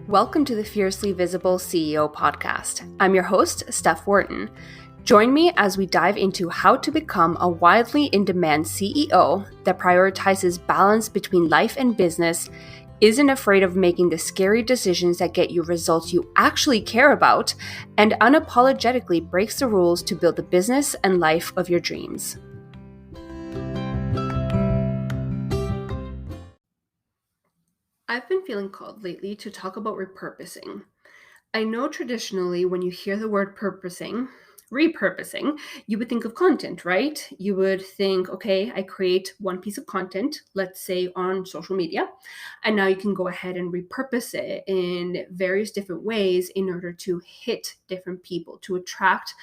Welcome to the Fiercely Visible CEO podcast. I'm your host, Steph Wharton. Join me as we dive into how to become a widely in-demand CEO that prioritizes balance between life and business, isn't afraid of making the scary decisions that get you results you actually care about, and unapologetically breaks the rules to build the business and life of your dreams. I've been feeling called lately to talk about repurposing. I know traditionally when you hear the word repurposing, you would think of content, right? You would think, okay, I create one piece of content, let's say on social media, and now you can go ahead and repurpose it in various different ways in order to hit different people, to attract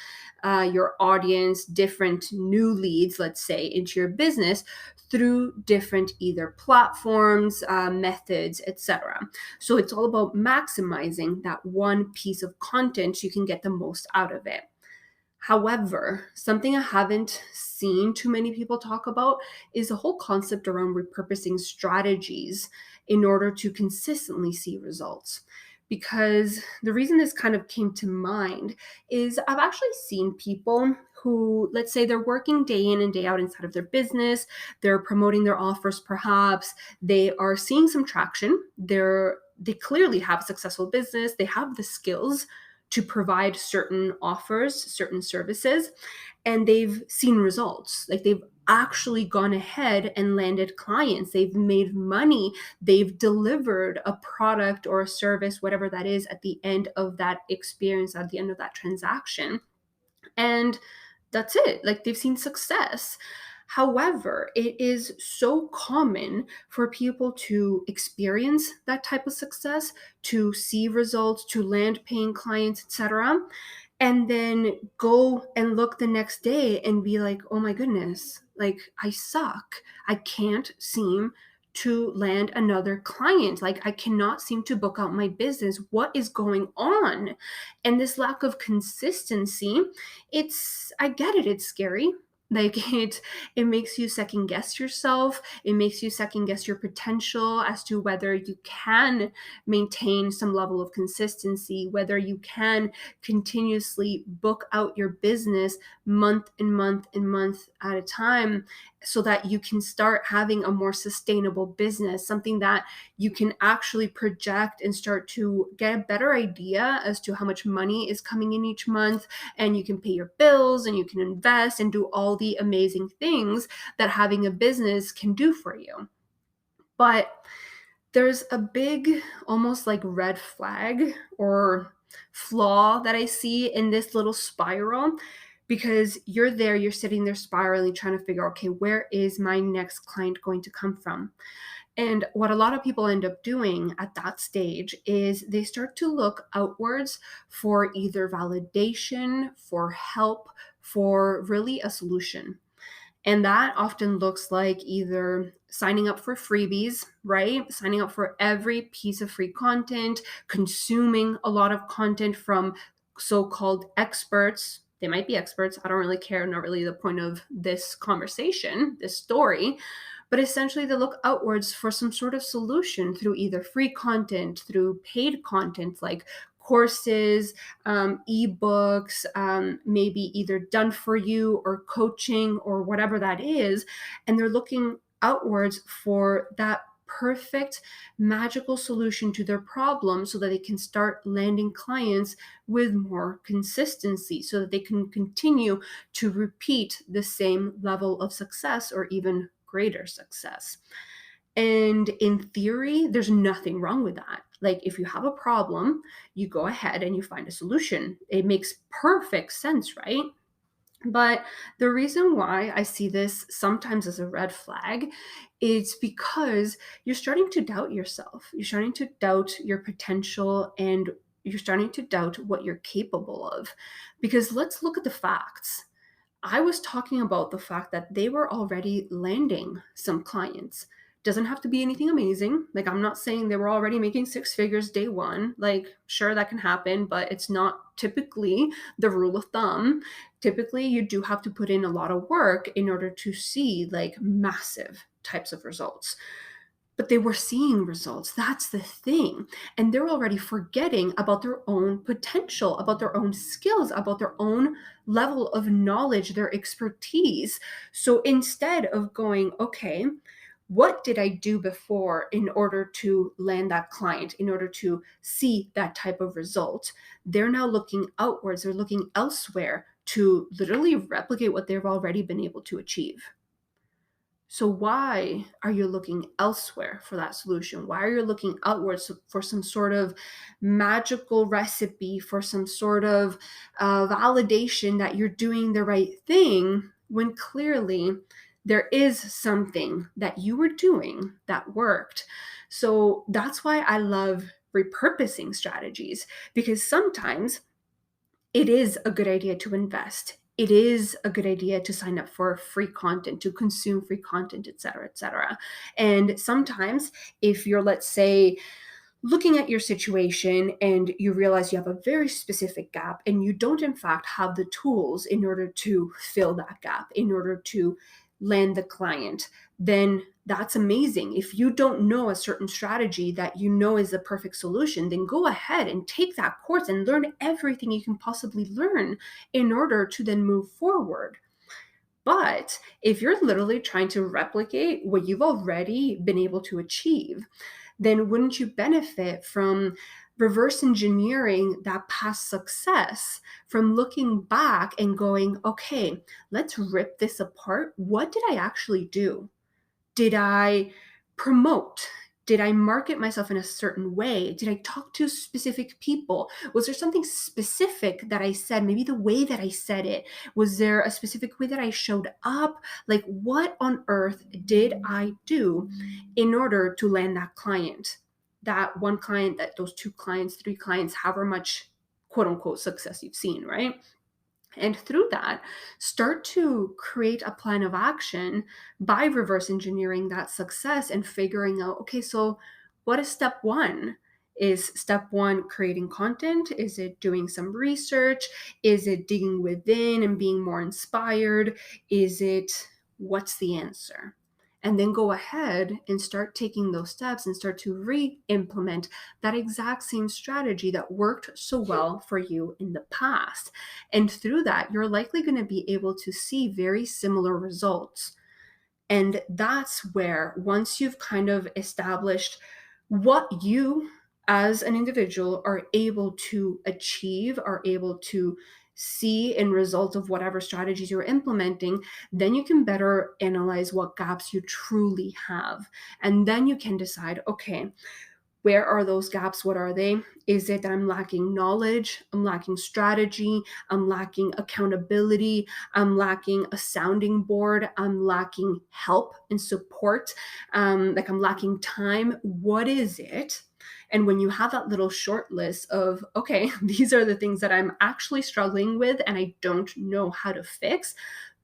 your audience, different new leads, let's say, into your business through different either platforms, methods, etc. So it's all about maximizing that one piece of content so you can get the most out of it. However, something I haven't seen too many people talk about is the whole concept around repurposing strategies in order to consistently see results. Because the reason this kind of came to mind is I've actually seen people who, let's say, they're working day in and day out inside of their business, they're promoting their offers perhaps, they are seeing some traction, they clearly have a successful business, they have the skills to provide certain offers, certain services, and they've seen results. Like they've actually gone ahead and landed clients. They've made money. They've delivered a product or a service, whatever that is, at the end of that experience, at the end of that transaction. And that's it. Like they've seen success. However, it is so common for people to experience that type of success, to see results, to land paying clients, etc., and then go and look the next day and be like, oh my goodness, like I suck. I can't seem to land another client. Like I cannot seem to book out my business. What is going on? And this lack of consistency, I get it, it's scary. Like it makes you second guess yourself. It makes you second guess your potential as to whether you can maintain some level of consistency, whether you can continuously book out your business month and month and month at a time so that you can start having a more sustainable business, something that you can actually project and start to get a better idea as to how much money is coming in each month, and you can pay your bills and you can invest and do all the amazing things that having a business can do for you. But there's a big, almost like red flag or flaw that I see in this little spiral, because you're sitting there spiraling, trying to figure, okay, where is my next client going to come from? And what a lot of people end up doing at that stage is they start to look outwards for either validation, for help, for really a solution. And that often looks like either signing up for freebies, right? Signing up for every piece of free content, consuming a lot of content from so-called experts. They might be experts. I don't really care. Not really the point of this conversation, this story. But essentially, they look outwards for some sort of solution through either free content, through paid content like courses, ebooks, maybe either done for you or coaching or whatever that is. And they're looking outwards for that perfect magical solution to their problem so that they can start landing clients with more consistency, so that they can continue to repeat the same level of success or even greater success. And in theory, there's nothing wrong with that. Like if you have a problem, you go ahead and you find a solution. It makes perfect sense, right? But the reason why I see this sometimes as a red flag is because you're starting to doubt yourself. You're starting to doubt your potential, and you're starting to doubt what you're capable of. Because let's look at the facts. I was talking about the fact that they were already landing some clients. Doesn't have to be anything amazing. Like, I'm not saying they were already making six figures day one. Like, sure, that can happen, but it's not typically the rule of thumb. Typically, you do have to put in a lot of work in order to see like massive types of results. but they were seeing results. That's the thing. And they're already forgetting about their own potential, about their own skills, about their own level of knowledge, their expertise. So instead of going, okay, what did I do before in order to land that client, in order to see that type of result? They're now looking outwards, they're looking elsewhere to literally replicate what they've already been able to achieve. So why are you looking elsewhere for that solution? Why are you looking outwards for some sort of magical recipe, for some sort of validation that you're doing the right thing when clearly there is something that you were doing that worked? So that's why I love repurposing strategies, because sometimes it is a good idea to invest. It is a good idea to sign up for free content, to consume free content, et cetera, et cetera. And sometimes, if you're, let's say, looking at your situation and you realize you have a very specific gap and you don't, in fact, have the tools in order to fill that gap, in order to land the client, then that's amazing. If you don't know a certain strategy that you know is the perfect solution, then go ahead and take that course and learn everything you can possibly learn in order to then move forward. But if you're literally trying to replicate what you've already been able to achieve, then wouldn't you benefit from reverse engineering that past success, from looking back and going, okay, let's rip this apart. What did I actually do? Did I promote? Did I market myself in a certain way? Did I talk to specific people? Was there something specific that I said? Maybe the way that I said it. Was there a specific way that I showed up? Like, what on earth did I do in order to land that client? That one client, that those two clients, three clients, however much quote unquote success you've seen, right? And through that, start to create a plan of action by reverse engineering that success and figuring out, okay, so what is step one? Is step one creating content? Is it doing some research? Is it digging within and being more inspired? Is it, what's the answer? And then go ahead and start taking those steps and start to re-implement that exact same strategy that worked so well for you in the past. And through that, you're likely going to be able to see very similar results. And that's where, once you've kind of established what you as an individual are able to achieve, are able to see in result of whatever strategies you're implementing, then you can better analyze what gaps you truly have. And then you can decide, okay, where are those gaps? What are they? Is it that I'm lacking knowledge? I'm lacking strategy. I'm lacking accountability. I'm lacking a sounding board. I'm lacking help and support. Like I'm lacking time. What is it? And when you have that little short list of, okay, these are the things that I'm actually struggling with and I don't know how to fix,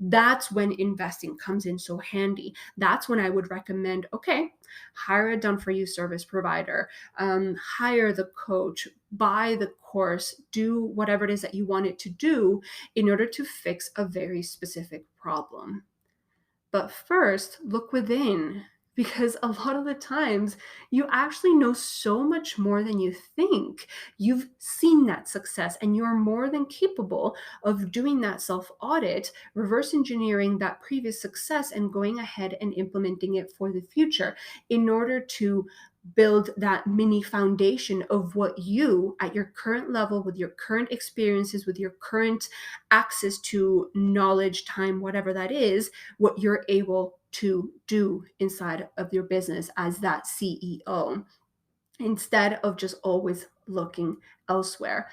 that's when investing comes in so handy. That's when I would recommend, okay, hire a done for you service provider, hire the coach, buy the course, do whatever it is that you want it to do in order to fix a very specific problem. But first, look within, because a lot of the times you actually know so much more than you think. You've seen that success and you're more than capable of doing that self audit, reverse engineering that previous success, and going ahead and implementing it for the future in order to build that mini foundation of what you, at your current level, with your current experiences, with your current access to knowledge, time, whatever that is, what you're able to do inside of your business as that CEO, instead of just always looking elsewhere.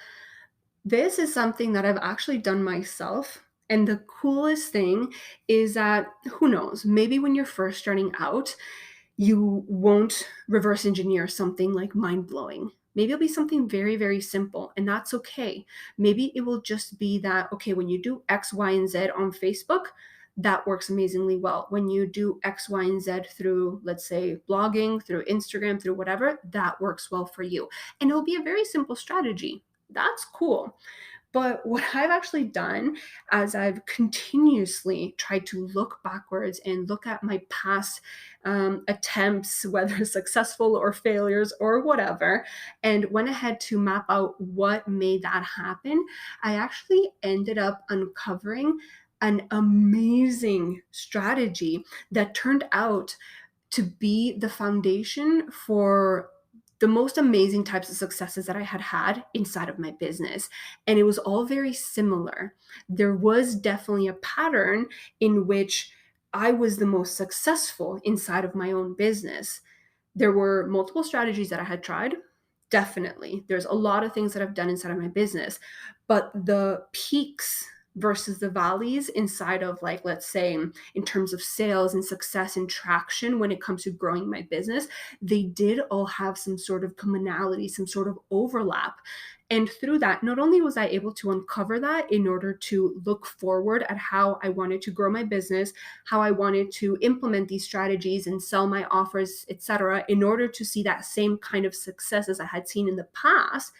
This is something that I've actually done myself. And the coolest thing is that, who knows, maybe when you're first starting out, you won't reverse engineer something like mind blowing. Maybe it'll be something very, very simple, and that's okay. Maybe it will just be that, okay, when you do X, Y, and Z on Facebook, that works amazingly well. When you do X, Y, and Z through, let's say, blogging, through Instagram, through whatever, that works well for you. And it'll be a very simple strategy. That's cool. But what I've actually done as I've continuously tried to look backwards and look at my past attempts, whether successful or failures or whatever, and went ahead to map out what made that happen, I actually ended up uncovering an amazing strategy that turned out to be the foundation for the most amazing types of successes that I had had inside of my business. And it was all very similar. There was definitely a pattern in which I was the most successful inside of my own business. There were multiple strategies that I had tried. Definitely. There's a lot of things that I've done inside of my business, but the peaks versus the valleys inside of, like, let's say, in terms of sales and success and traction when it comes to growing my business, they did all have some sort of commonality, some sort of overlap. And through that, not only was I able to uncover that in order to look forward at how I wanted to grow my business, how I wanted to implement these strategies and sell my offers, etc., in order to see that same kind of success as I had seen in the past,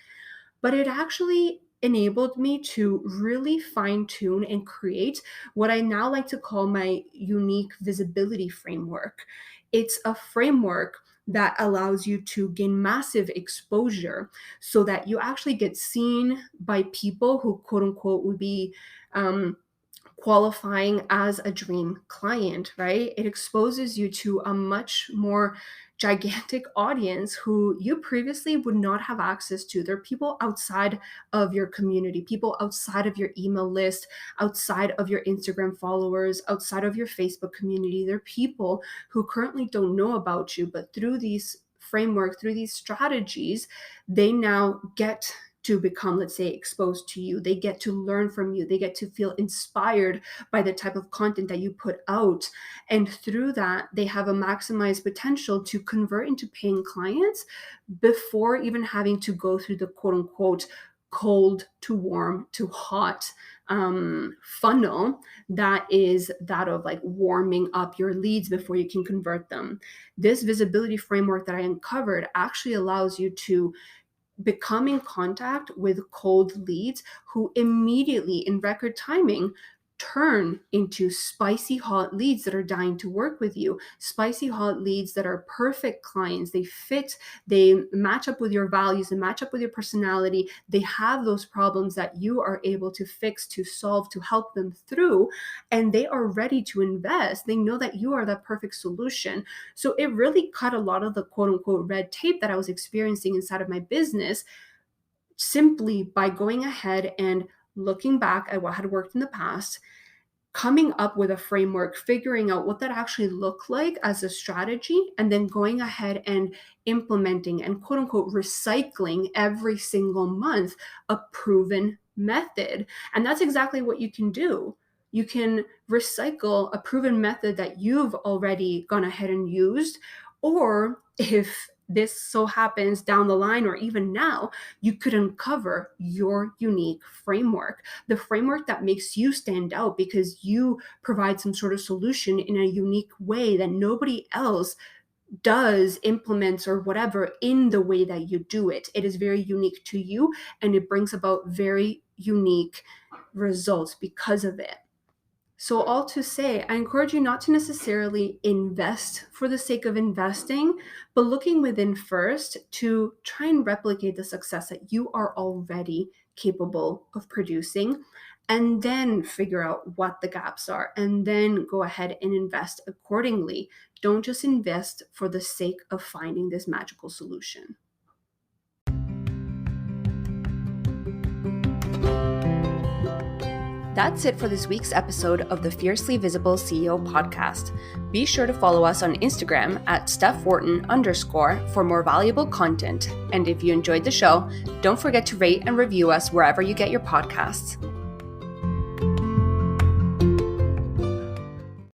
but it actually enabled me to really fine tune and create what I now like to call my unique visibility framework. It's a framework that allows you to gain massive exposure so that you actually get seen by people who, quote unquote, would be qualifying as a dream client, right? It exposes you to a much more gigantic audience who you previously would not have access to. They're people outside of your community, people outside of your email list, outside of your Instagram followers, outside of your Facebook community. They're people who currently don't know about you, but through these framework, through these strategies, they now get to become, let's say, exposed to you. They get to learn from you. They get to feel inspired by the type of content that you put out. And through that, they have a maximized potential to convert into paying clients before even having to go through the quote unquote cold to warm to hot funnel that is that of like warming up your leads before you can convert them. This visibility framework that I uncovered actually allows you to become in contact with cold leads who immediately, in record timing, turn into spicy hot leads that are dying to work with you, spicy hot leads that are perfect clients. They fit, they match up with your values, they match up with your personality. They have those problems that you are able to fix, to solve, to help them through, and they are ready to invest. They know that you are the perfect solution. So it really cut a lot of the quote unquote red tape that I was experiencing inside of my business simply by going ahead and looking back at what had worked in the past, coming up with a framework, figuring out what that actually looked like as a strategy, and then going ahead and implementing and quote unquote recycling every single month a proven method. And that's exactly what you can do. You can recycle a proven method that you've already gone ahead and used, or if this so happens down the line or even now, you could uncover your unique framework, the framework that makes you stand out because you provide some sort of solution in a unique way that nobody else does, implements, or whatever in the way that you do it. It is very unique to you and it brings about very unique results because of it. So all to say, I encourage you not to necessarily invest for the sake of investing, but looking within first to try and replicate the success that you are already capable of producing, and then figure out what the gaps are, and then go ahead and invest accordingly. Don't just invest for the sake of finding this magical solution. That's it for this week's episode of the Fiercely Visible CEO podcast. Be sure to follow us on Instagram at StephWharton_ for more valuable content. And if you enjoyed the show, don't forget to rate and review us wherever you get your podcasts.